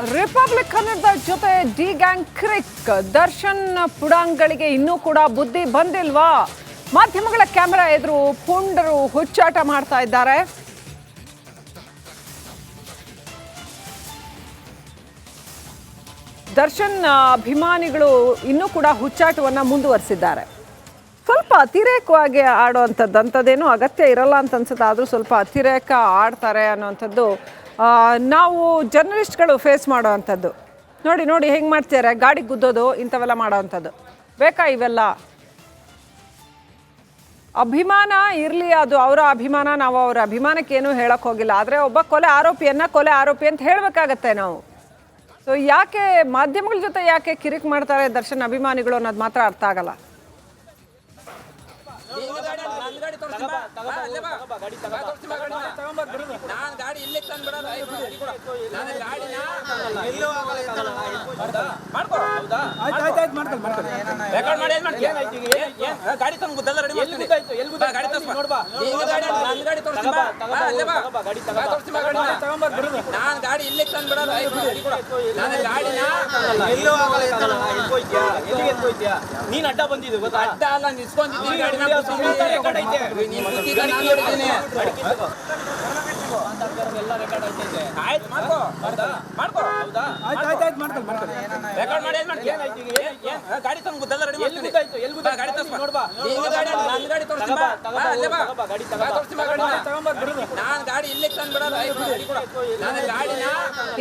Republic ಕನ್ನಡದ ಜೊತೆ D gang ಕ್ರಿಕ್ Darshan ಪುಡಾಂಗ್ಗಳಿಗೆ ಇನ್ನೂ ಕೂಡ ಬುದ್ಧಿ ಬಂದಿಲ್ವಾ? ಮಾಧ್ಯಮಗಳ ಕ್ಯಾಮೆರಾ ಎದುರು ಪುಂಡರು ಹುಚ್ಚಾಟ ಮಾಡ್ತಾ ಇದ್ದಾರೆ. ದರ್ಶನ್ ಅಭಿಮಾನಿಗಳು ಇನ್ನೂ ಕೂಡ ಹುಚ್ಚಾಟವನ್ನು ಮುಂದುವರಿಸಿದ್ದಾರೆ. ಸ್ವಲ್ಪ ಅತಿರೇಕವಾಗಿ ಆಡುವಂಥದ್ದು ಅಗತ್ಯ ಇರಲ್ಲ ಅಂತ ಅನ್ಸುತ್ತೆ, ಆದರೂ ಸ್ವಲ್ಪ ಅತಿರೇಕ ಆಡ್ತಾರೆ ಅನ್ನೋವಂಥದ್ದು ನಾವು ಜರ್ನಲಿಸ್ಟ್ಗಳು ಫೇಸ್ ಮಾಡೋವಂಥದ್ದು. ನೋಡಿ ನೋಡಿ ಹೆಂಗೆ ಮಾಡ್ತಾರೆ, ಗಾಡಿ ಗುದ್ದೋದು ಇಂಥವೆಲ್ಲ ಮಾಡೋವಂಥದ್ದು ಬೇಕಾ? ಇವೆಲ್ಲ ಅಭಿಮಾನ ಇರಲಿ, ಅದು ಅವರ ಅಭಿಮಾನ, ನಾವು ಅವರ ಅಭಿಮಾನಕ್ಕೆ ಏನೂ ಹೇಳಕ್ಕೆ ಹೋಗಿಲ್ಲ. ಆದರೆ ಒಬ್ಬ ಕೊಲೆ ಆರೋಪಿ ಅಂತ ಹೇಳಬೇಕಾಗತ್ತೆ ನಾವು. ಸೊ ಯಾಕೆ ಮಾಧ್ಯಮಗಳ ಜೊತೆ ಯಾಕೆ ಕಿರಿಕ್ ಮಾಡ್ತಾರೆ ದರ್ಶನ್ ಅಭಿಮಾನಿಗಳು ಅನ್ನೋದು ಮಾತ್ರ ಅರ್ಥ ಆಗಲ್ಲ. ನೀನ್ ಅಡ್ಡ ಬಂದಿದ್ದು ಅಡ್ಡ ಅಲ್ಲ, ನಿಸ್ಕೊಂಡಿದ್ದೀನಿ.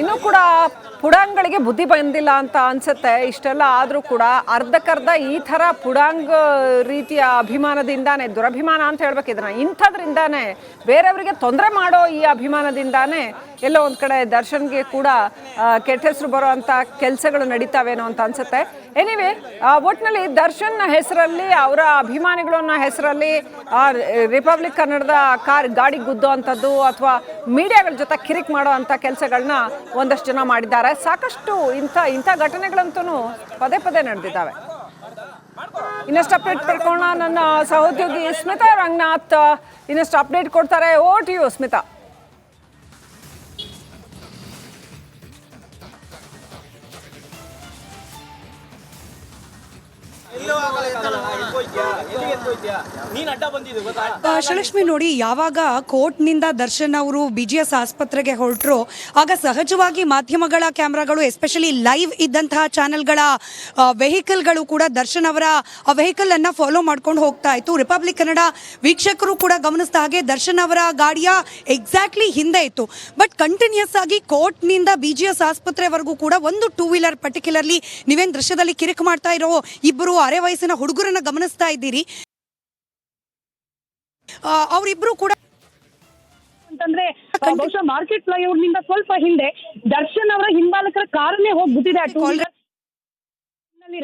ಇನ್ನೂ ಕೂಡ ಪುಡಾಂಗ್ಗಳಿಗೆ ಬುದ್ಧಿ ಬಂದಿಲ್ಲ ಅಂತ ಅನ್ಸುತ್ತೆ. ಇಷ್ಟೆಲ್ಲ ಆದರೂ ಕೂಡ ಅರ್ಧಕ್ಕರ್ಧ ಈ ಥರ ಪುಡಾಂಗ್ ರೀತಿಯ ಅಭಿಮಾನದಿಂದಾನೇ, ದುರಭಿಮಾನ ಅಂತ ಹೇಳ್ಬೇಕು ಇದನ್ನ, ಇಂಥದ್ರಿಂದಾನೇ ಬೇರೆಯವರಿಗೆ ತೊಂದರೆ ಮಾಡೋ ಈ ಅಭಿಮಾನದಿಂದಾನೇ ಎಲ್ಲೋ ಒಂದು ಕಡೆ ದರ್ಶನ್ಗೆ ಕೂಡ ಕೆಟ್ಟ ಹೆಸರು ಬರೋ ಅಂಥ ಕೆಲಸಗಳು ನಡೀತಾವೇನೋ ಅಂತ ಅನ್ಸುತ್ತೆ. ಎನಿವೆ, ಒಟ್ಟಿನಲ್ಲಿ ದರ್ಶನ್ ಹೆಸರಲ್ಲಿ, ಅವರ ಅಭಿಮಾನಿಗಳನ್ನ ಹೆಸರಲ್ಲಿ ರಿಪಬ್ಲಿಕ್ ಕನ್ನಡದ ಗಾಡಿ ಗುದ್ದೋ ಅಂಥದ್ದು ಅಥವಾ ಮೀಡಿಯಾಗಳ ಜೊತೆ ಕಿರಿಕ್ ಮಾಡೋ ಅಂಥ ಕೆಲಸಗಳನ್ನ ಒಂದಷ್ಟು ಜನ ಮಾಡಿದ್ದಾರೆ. ಸಾಕಷ್ಟು ಇಂಥ ಘಟನೆಗಳಂತೂ ಪದೇ ಪದೇ ನಡೆದಿದ್ದಾವೆ. ಇನ್ನಷ್ಟು ಅಪ್ಡೇಟ್ ಪಡ್ಕೊಳ್ಳೋಣ. ನನ್ನ ಸಹೋದ್ಯೋಗಿ ಸ್ಮಿತಾ ರಂಗನಾಥ್ ಇನ್ನಷ್ಟು ಅಪ್ಡೇಟ್ ಕೊಡ್ತಾರೆ. Over to you Smita. Srilakshmi, ನೋಡಿ, ಯಾವಾಗ ಕೋರ್ಟ್ನಿಂದ ದರ್ಶನ್ ಅವರು BGS ಆಸ್ಪತ್ರೆಗೆ ಹೊರಟರು ಆಗ ಸಹಜವಾಗಿ ಮಾಧ್ಯಮಗಳ ಕ್ಯಾಮ್ರಾಗಳು, ಎಸ್ಪೆಷಲಿ ಲೈವ್ ಇದ್ದಂತಹ ಚಾನೆಲ್ಗಳ ವೆಹಿಕಲ್ಗಳು ಕೂಡ ದರ್ಶನ್ ಅವರ ಆ ವೆಹಿಕಲ್ ಅನ್ನ ಫಾಲೋ ಮಾಡ್ಕೊಂಡು ಹೋಗ್ತಾ ಇತ್ತು. ರಿಪಬ್ಲಿಕ್ ಕನ್ನಡ ವೀಕ್ಷಕರು ಕೂಡ ಗಮನಿಸಿದ ಹಾಗೆ ದರ್ಶನ್ ಅವರ ಗಾಡಿಯ ಎಕ್ಸಾಕ್ಟ್ಲಿ ಹಿಂದೆ ಇತ್ತು. ಬಟ್ ಕಂಟಿನ್ಯೂಸ್ ಆಗಿ ಕೋರ್ಟ್ನಿಂದ BGS ಆಸ್ಪತ್ರೆವರೆಗೂ ಕೂಡ ಒಂದು 2 ವೀಲರ್, ಪರ್ಟಿಕ್ಯುಲರ್ಲಿ ನೀವೇನು ದೃಶ್ಯದಲ್ಲಿ ಕಿರಿಕ್ ಮಾಡ್ತಾ ಇರೋ ಇಬ್ಬರು ಅರೆ ವಯಸ್ಸಿನ ಹುಡುಗರನ್ನ ಗಮನಿಸ್ತಾ ಇದ್ದೀರಿ. ಅವರಿಬ್ರು ಕೂಡ ಅಂತಂದ್ರೆ ಬಹುಶಃ ಮಾರ್ಕೆಟ್ ಫ್ಲೈಓವರ್ ನಿಂದ ಸ್ವಲ್ಪ ಹಿಂದೆ ದರ್ಶನ್ ಅವರ ಹಿಂಬಾಲಕರ ಕಾರನ್ನೇ ಹೋಗಿ ಗುದ್ದಿದೆ.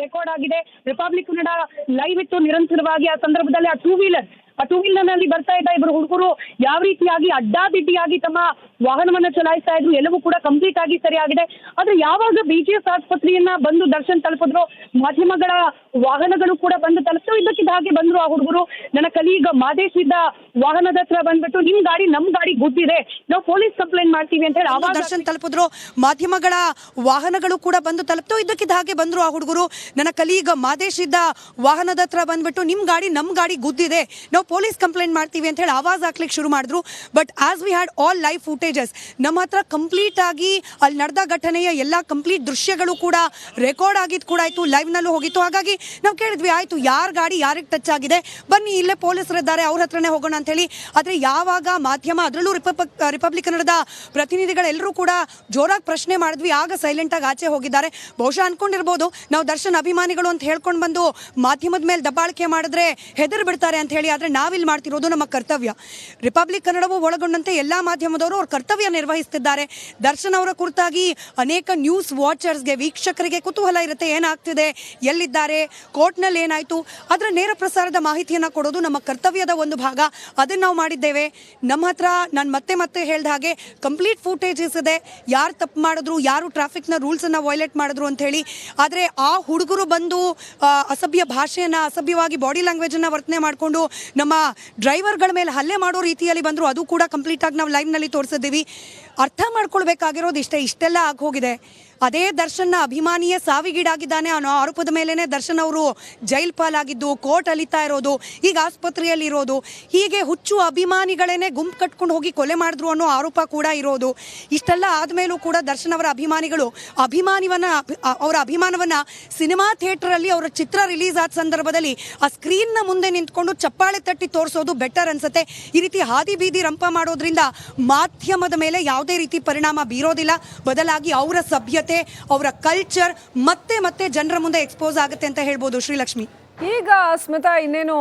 ರೆಕಾರ್ಡ್ ಆಗಿದೆ. ರಿಪಬ್ಲಿಕ್ ಕನ್ನಡ ಲೈವ್ ಇತ್ತು ನಿರಂತರವಾಗಿ. ಆ ಸಂದರ್ಭದಲ್ಲಿ ಆ ಟೂ ವೀಲರ್ ನಲ್ಲಿ ಬರ್ತಾ ಇದ್ದ ಇಬ್ಬರು ಹುಡುಗರು ಯಾವ ರೀತಿಯಾಗಿ ಅಡ್ಡಾದಿಡ್ಡಿಯಾಗಿ ತಮ್ಮ ವಾಹನವನ್ನ ಚಲಾಯಿಸ್ತಾ ಇದ್ರು, ಎಲ್ಲವೂ ಕೂಡ ಕಂಪ್ಲೀಟ್ ಆಗಿ ಸರಿಯಾಗಿದೆ. ಆದ್ರೆ ಯಾವಾಗ BGS ಆಸ್ಪತ್ರೆಯನ್ನ ಬಂದು ದರ್ಶನ್ ತಲುಪಿದ್ರು, ಮಾಧ್ಯಮಗಳ ವಾಹನಗಳು ಕೂಡ ಬಂದು ತಲುಪಿದ್ರು. ಇದಕ್ಕಿದ್ದ ಹಾಗೆ ಬಂದ್ರು ಆ ಹುಡುಗರು. ನನ್ನ ಕಲೀಗ ಮಾದೇಶ್ ಇದ್ದ ವಾಹನದ ಹತ್ರ ಬಂದ್ಬಿಟ್ಟು ನಿಮ್ ಗಾಡಿ ನಮ್ ಗಾಡಿ ಗುದ್ದಿದೆ, ನಾವು ಪೊಲೀಸ್ ಕಂಪ್ಲೇಂಟ್ ಮಾಡ್ತೀವಿ ಅಂತ ಹೇಳಿ ಆವಾಗ ದರ್ಶನ್ ತಲುಪಿದ್ರು. ಮಾಧ್ಯಮಗಳ ವಾಹನಗಳು ಕೂಡ ಬಂದು ತಲುಪಿತು. ಇದಕ್ಕಿದ್ದ ಹಾಗೆ ಬಂದ್ರು ಆ ಹುಡುಗರು. ನನ್ನ ಕಲೀಗ ಮಾದೇಶ್ ಇದ್ದ ವಾಹನದ ಹತ್ರ ಬಂದ್ಬಿಟ್ಟು ನಿಮ್ ಗಾಡಿ ನಮ್ ಗಾಡಿ ಗುದ್ದಿದೆ, ನಾವು ಪೊಲೀಸ್ ಕಂಪ್ಲೇಂಟ್ ಮಾಡ್ತೀವಿ ಅಂತ ಹೇಳಿ ಆವಾಜ್ ಹಾಕ್ಲಿಕ್ಕೆ ಶುರು ಮಾಡಿದ್ರು. But as we had all live footages, ನಮ್ಮ ಹತ್ರ ಕಂಪ್ಲೀಟ್ ಆಗಿ ಅಲ್ಲಿ ನಡೆದ ಘಟನೆಯ ಎಲ್ಲ ಕಂಪ್ಲೀಟ್ ದೃಶ್ಯಗಳು ಕೂಡ ರೆಕಾರ್ಡ್ ಆಗಿದ್ದು ಕೂಡ ಆಯ್ತು, ಲೈವ್ ನಲ್ಲೂ ಹೋಗಿತ್ತು. ಹಾಗಾಗಿ ನಾವು ಕೇಳಿದ್ವಿ, ಆಯ್ತು ಯಾರ ಗಾಡಿ ಯಾರಿಗೆ ಟಚ್ ಆಗಿದೆ, ಬನ್ನಿ ಇಲ್ಲೇ ಪೊಲೀಸರು ಇದ್ದಾರೆ, ಅವ್ರ ಹತ್ರನೇ ಹೋಗೋಣ ಅಂತ ಹೇಳಿ. ಆದ್ರೆ ಯಾವಾಗ ಮಾಧ್ಯಮ, ಅದರಲ್ಲೂ ರಿಪಬ್ಲಿಕ್ ಕನ್ನಡದ ಪ್ರತಿನಿಧಿಗಳೆಲ್ಲರೂ ಕೂಡ ಜೋರಾಗಿ ಪ್ರಶ್ನೆ ಮಾಡಿದ್ವಿ, ಆಗ ಸೈಲೆಂಟ್ ಆಗಿ ಆಚೆ ಹೋಗಿದ್ದಾರೆ. ಬಹುಶಃ ಅನ್ಕೊಂಡಿರ್ಬೋದು ನಾವು ದರ್ಶನ್ ಅಭಿಮಾನಿಗಳು ಅಂತ ಹೇಳ್ಕೊಂಡು ಬಂದು ಮಾಧ್ಯಮದ ಮೇಲೆ ದಬ್ಬಾಳಿಕೆ ಮಾಡಿದ್ರೆ ಹೆದರ್ ಬಿಡ್ತಾರೆ ಅಂತ ಹೇಳಿ. ಆದ್ರೆ ನಾವಿಲ್ಲಿ ಮಾಡ್ತಿರೋದು ನಮ್ಮ ಕರ್ತವ್ಯ. ರಿಪಬ್ಲಿಕ್ ಕನ್ನಡವು ಒಳಗೊಂಡಂತೆ ಎಲ್ಲಾ ಮಾಧ್ಯಮದವರು ಅವ್ರ ಕರ್ತವ್ಯ ನಿರ್ವಹಿಸುತ್ತಿದ್ದಾರೆ. ದರ್ಶನ್ ಅವರ ಕುರಿತಾಗಿ ಅನೇಕ ನ್ಯೂಸ್ ವಾಚರ್ಸ್ಗೆ, ವೀಕ್ಷಕರಿಗೆ ಕುತೂಹಲ ಇರುತ್ತೆ, ಏನಾಗ್ತಿದೆ, ಎಲ್ಲಿದ್ದಾರೆ, ಕೋರ್ಟ್ನಲ್ಲಿ ಏನಾಯ್ತು, ಅದರ ನೇರ ಪ್ರಸಾರದ ಮಾಹಿತಿಯನ್ನು ಕೊಡೋದು ನಮ್ಮ ಕರ್ತವ್ಯದ ಒಂದು ಭಾಗ. ಅದನ್ನು ನಾವು ಮಾಡಿದ್ದೇವೆ. ನಮ್ಮ ಹತ್ರ ನಾನು ಮತ್ತೆ ಹೇಳಿದ ಹಾಗೆ ಕಂಪ್ಲೀಟ್ ಫುಟೇಜಸ್ ಇದೆ, ಯಾರು ತಪ್ಪು ಮಾಡಿದ್ರು, ಯಾರು ಟ್ರಾಫಿಕ್ನ ರೂಲ್ಸನ್ನು ವೈಲೇಟ್ ಮಾಡಿದ್ರು ಅಂತ ಹೇಳಿ. ಆದರೆ ಆ ಹುಡುಗರು ಬಂದು ಅಸಭ್ಯ ಭಾಷೆಯನ್ನು, ಅಸಭ್ಯವಾಗಿ ಬಾಡಿ ಲ್ಯಾಂಗ್ವೇಜನ್ನು ವರ್ತನೆ ಮಾಡಿಕೊಂಡು ನಮ್ಮ ಡ್ರೈವರ್ಗಳ ಮೇಲೆ ಹಲ್ಲೆ ಮಾಡೋ ರೀತಿಯಲ್ಲಿ ಬಂದರು. ಅದು ಕೂಡ ಕಂಪ್ಲೀಟ್ ಆಗಿ ನಾವು ಲೈವ್ನಲ್ಲಿ ತೋರಿಸಿದ್ದೀವಿ. ಅರ್ಥ ಮಾಡ್ಕೊಳ್ಬೇಕಾಗಿರೋದು ಇಷ್ಟೆಲ್ಲ ಆಗೋಗಿದೆ. ಅದೇ ದರ್ಶನ್ನ ಅಭಿಮಾನಿಯೇ ಸಾವಿಗೀಡಾಗಿದ್ದಾನೆ ಅನ್ನೋ ಆರೋಪದ ಮೇಲೇನೆ ದರ್ಶನ್ ಅವರು ಜೈಲ್ ಪಾಲಾಗಿದ್ದು, ಕೋರ್ಟ್ ಅಲಿತಾ ಇರೋದು, ಈಗ ಆಸ್ಪತ್ರೆಯಲ್ಲಿ ಇರೋದು, ಹೀಗೆ ಹುಚ್ಚು ಅಭಿಮಾನಿಗಳೇನೆ ಗುಂಪು ಕಟ್ಕೊಂಡು ಹೋಗಿ ಕೊಲೆ ಮಾಡಿದ್ರು ಅನ್ನೋ ಆರೋಪ ಕೂಡ ಇರೋದು. ಇಷ್ಟೆಲ್ಲ ಆದಮೇಲೂ ಕೂಡ ದರ್ಶನ್ ಅವರ ಅಭಿಮಾನಿಗಳು ಅವರ ಅಭಿಮಾನವನ್ನ ಸಿನಿಮಾ ಥಿಯೇಟರಲ್ಲಿ ಅವರ ಚಿತ್ರ ರಿಲೀಸ್ ಆದ ಸಂದರ್ಭದಲ್ಲಿ ಆ ಸ್ಕ್ರೀನ್ನ ಮುಂದೆ ನಿಂತ್ಕೊಂಡು ಚಪ್ಪಾಳೆ ತಟ್ಟಿ ತೋರಿಸೋದು ಬೆಟರ್ ಅನ್ಸುತ್ತೆ. ಈ ರೀತಿ ಹಾದಿ ಬೀದಿ ರಂಪ ಮಾಡೋದ್ರಿಂದ ಮಾಧ್ಯಮದ ಮೇಲೆ ಯಾವುದೇ ರೀತಿ ಪರಿಣಾಮ ಬೀರೋದಿಲ್ಲ. ಬದಲಾಗಿ ಅವರ ಸಭ್ಯತೆ, ಅವರ ಕಲ್ಚರ್ ಮತ್ತೆ ಜನರ ಮುಂದೆ ಎಕ್ಸ್ಪೋಸ್ ಆಗುತ್ತೆ ಅಂತ ಹೇಳ್ಬೋದು. ಶ್ರೀಲಕ್ಷ್ಮಿ, ಈಗ ಸ್ಮಿತಾ, ಇನ್ನೇನು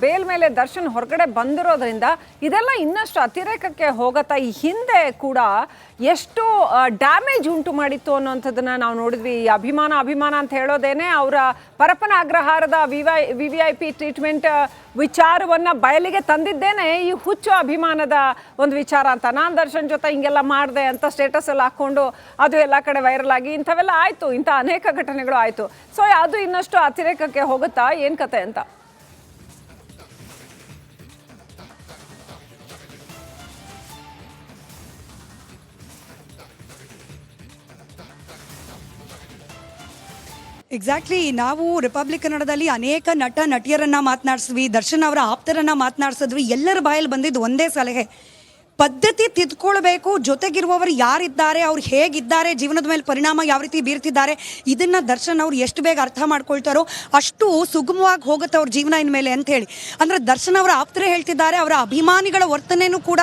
ಬೇಲ್ ಮೇಲೆ ದರ್ಶನ್ ಹೊರಗಡೆ ಬಂದಿರೋದ್ರಿಂದ ಇದೆಲ್ಲ ಇನ್ನಷ್ಟು ಅತಿರೇಕಕ್ಕೆ ಹೋಗತ್ತಾ? ಈ ಹಿಂದೆ ಕೂಡ ಎಷ್ಟು ಡ್ಯಾಮೇಜ್ ಉಂಟು ಮಾಡಿತ್ತು ಅನ್ನೋಂಥದ್ದನ್ನ ನಾವು ನೋಡಿದ್ವಿ. ಈ ಅಭಿಮಾನ ಅಂತ ಹೇಳೋದೇನೆ ಅವರ ಪರಪ್ಪನ ಅಗ್ರಹಾರದ VVIP ಟ್ರೀಟ್ಮೆಂಟ್ ವಿಚಾರವನ್ನ ಬಯಲಿಗೆ ತಂದಿದ್ದೇನೆ ಈ ಹುಚ್ಚು ಅಭಿಮಾನದ ಒಂದು ವಿಚಾರ ಅಂತ. ನಾನು ದರ್ಶನ್ ಜೊತೆ ಹಿಂಗೆಲ್ಲ ಮಾಡಿದೆ ಅಂತ ಸ್ಟೇಟಸ್ ಎಲ್ಲ ಹಾಕ್ಕೊಂಡು ಅದು ಎಲ್ಲ ಕಡೆ ವೈರಲ್ ಆಗಿ ಇಂಥವೆಲ್ಲ ಆಯಿತು, ಇಂಥ ಅನೇಕ ಘಟನೆಗಳು ಆಯಿತು. ಸೊ ಅದು ಇನ್ನಷ್ಟು ಅತಿರೇಕಕ್ಕೆ ಹೋಗುತ್ತಾ, ಏನು ಕತೆ ಅಂತ? ಎಕ್ಸಾಕ್ಟ್ಲಿ. ನಾವು ರಿಪಬ್ಲಿಕ್ ಕನ್ನಡದಲ್ಲಿ ಅನೇಕ ನಟ ನಟಿಯರನ್ನ ಮಾತನಾಡಿಸಿದ್ವಿ, ದರ್ಶನ್ ಅವರ ಆಪ್ತರನ್ನ ಮಾತನಾಡಿಸಿದ್ವಿ. ಎಲ್ಲರ ಬಾಯಲ್ಲಿ ಬಂದಿದ್ದು ಒಂದೇ ಸಲಹೆ, ಪದ್ಧತಿ ತಿದ್ಕೊಳ್ಬೇಕು. ಜೊತೆಗಿರುವವರು ಯಾರಿದ್ದಾರೆ, ಅವ್ರು ಹೇಗಿದ್ದಾರೆ, ಜೀವನದ ಮೇಲೆ ಪರಿಣಾಮ ಯಾವ ರೀತಿ ಬೀರ್ತಿದ್ದಾರೆ, ಇದನ್ನ ದರ್ಶನ್ ಅವ್ರು ಎಷ್ಟು ಬೇಗ ಅರ್ಥ ಮಾಡ್ಕೊಳ್ತಾರೋ ಅಷ್ಟು ಸುಗಮವಾಗಿ ಹೋಗುತ್ತೆ ಅವ್ರ ಜೀವನ ಇನ್ಮೇಲೆ ಅಂತ ಹೇಳಿ. ಅಂದ್ರೆ ದರ್ಶನ್ ಅವರ ಆಪ್ತರೇ ಹೇಳ್ತಿದ್ದಾರೆ, ಅವರ ಅಭಿಮಾನಿಗಳ ವರ್ತನೆನೂ ಕೂಡ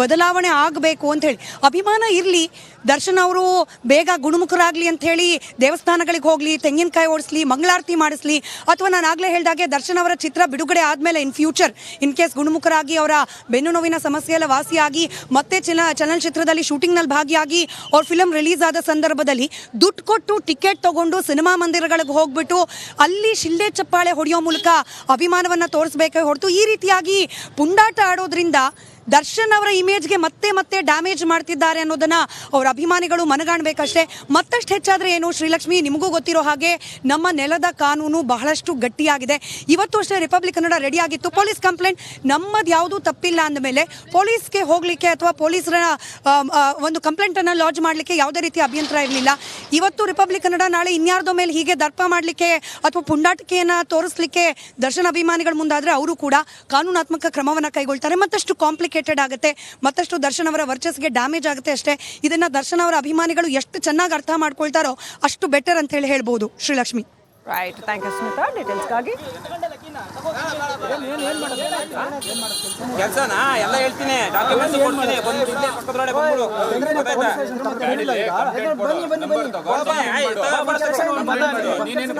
ಬದಲಾವಣೆ ಆಗಬೇಕು ಅಂತ ಹೇಳಿ. ಅಭಿಮಾನ ಇರಲಿ, ದರ್ಶನ್ ಅವರು ಬೇಗ ಗುಣಮುಖರಾಗಲಿ ಅಂತ ಹೇಳಿ ದೇವಸ್ಥಾನಗಳಿಗೆ ಹೋಗಲಿ, ತೆಂಗಿನಕಾಯಿ ಓಡಿಸ್ಲಿ, ಮಂಗಳಾರತಿ ಮಾಡಿಸ್ಲಿ, ಅಥವಾ ನಾನು ಆಗಲೇ ಹೇಳಿದಾಗೆ ದರ್ಶನ್ ಅವರ ಚಿತ್ರ ಬಿಡುಗಡೆ ಆದಮೇಲೆ ಇನ್ ಫ್ಯೂಚರ್ ಇನ್ ಕೇಸ್ ಗುಣಮುಖರಾಗಿ ಅವರ ಬೆನ್ನು ನೋವಿನ ಸಮಸ್ಯೆ ಎಲ್ಲ ವಾಸಿಯಾಗಿ ಮತ್ತೆ ಚಲನಚಿತ್ರದಲ್ಲಿ ಶೂಟಿಂಗ್ನಲ್ಲಿ ಭಾಗಿಯಾಗಿ ಅವ್ರ ಫಿಲಮ್ ರಿಲೀಸ್ ಆದ ಸಂದರ್ಭದಲ್ಲಿ ದುಡ್ಡು ಕೊಟ್ಟು ಟಿಕೆಟ್ ತಗೊಂಡು ಸಿನಿಮಾ ಮಂದಿರಗಳಿಗೆ ಹೋಗ್ಬಿಟ್ಟು ಅಲ್ಲಿ ಶಿಲ್ಲೆ ಚಪ್ಪಾಳೆ ಹೊಡೆಯೋ ಮೂಲಕ ಅಭಿಮಾನವನ್ನು ತೋರಿಸ್ಬೇಕೇ ಹೊರತು ಈ ರೀತಿಯಾಗಿ ಪುಂಡಾಟ ಆಡೋದ್ರಿಂದ ದರ್ಶನ್ ಅವರ ಇಮೇಜ್ಗೆ ಮತ್ತೆ ಡ್ಯಾಮೇಜ್ ಮಾಡ್ತಿದ್ದಾರೆ ಅನ್ನೋದನ್ನ ಅವರ ಅಭಿಮಾನಿಗಳು ಮನಗಾಣಬೇಕಷ್ಟೇ. ಮತ್ತಷ್ಟು ಹೆಚ್ಚಾದರೆ ಏನು ಶ್ರೀಲಕ್ಷ್ಮಿ, ನಿಮಗೂ ಗೊತ್ತಿರೋ ಹಾಗೆ ನಮ್ಮ ನೆಲದ ಕಾನೂನು ಬಹಳಷ್ಟು ಗಟ್ಟಿಯಾಗಿದೆ. ಇವತ್ತು ಅಷ್ಟೇ ರಿಪಬ್ಲಿಕ್ ಕನ್ನಡ ರೆಡಿ ಆಗಿತ್ತು. ಪೊಲೀಸ್ ಕಂಪ್ಲೇಂಟ್ ನಮ್ಮದು ಯಾವುದೂ ತಪ್ಪಿಲ್ಲ ಅಂದಮೇಲೆ ಪೊಲೀಸ್ಗೆ ಹೋಗಲಿಕ್ಕೆ ಅಥವಾ ಪೊಲೀಸರ ಒಂದು ಕಂಪ್ಲೇಂಟನ್ನು ಲಾಂಚ್ ಮಾಡಲಿಕ್ಕೆ ಯಾವುದೇ ರೀತಿ ಅಭ್ಯಂತರ ಇರಲಿಲ್ಲ. ಇವತ್ತು ರಿಪಬ್ಲಿಕ್ ಕನ್ನಡ ನಾಳೆ ಇನ್ಯಾರ್ದೋ ಮೇಲೆ ಹೀಗೆ ದರ್ಪ ಮಾಡಲಿಕ್ಕೆ ಅಥವಾ ಪುಂಡಾಟಿಕೆಯನ್ನು ತೋರಿಸಲಿಕ್ಕೆ ದರ್ಶನ್ ಅಭಿಮಾನಿಗಳು ಮುಂದಾದರೆ ಅವರು ಕೂಡ ಕಾನೂನಾತ್ಮಕ ಕ್ರಮವನ್ನು ಕೈಗೊಳ್ತಾರೆ. ಮತ್ತಷ್ಟು ಆಗುತ್ತೆ, ಮತ್ತಷ್ಟು ದರ್ಶನ್ ಅವರ ವರ್ಚಸ್ಗೆ ಡ್ಯಾಮೇಜ್ ಆಗುತ್ತೆ ಅಷ್ಟೇ. ಇದನ್ನ ದರ್ಶನ್ ಅವರ ಅಭಿಮಾನಿಗಳು ಎಷ್ಟು ಚೆನ್ನಾಗಿ ಅರ್ಥ ಮಾಡ್ಕೊಳ್ತಾರೋ ಅಷ್ಟು ಬೆಟರ್ ಅಂತ ಹೇಳಿ ಹೇಳ್ಬೋದು. Srilakshmi, right, thank you Smita ಡೀಟೇಲ್ಸ್ಗಾಗಿ. ಕೆಲಸನಾ ಎಲ್ಲ ಹೇಳ್ತೀನಿ, ಡಾಕ್ಯುಮೆಂಟ್ಸ್ ಕೊಡ್ತೀನಿ, ಬಂದು ಇಲ್ಲೇ ಪಕ್ಕದೊಳಗೆ ಬಂದ್ಬಿಡು. ನೀನೇನು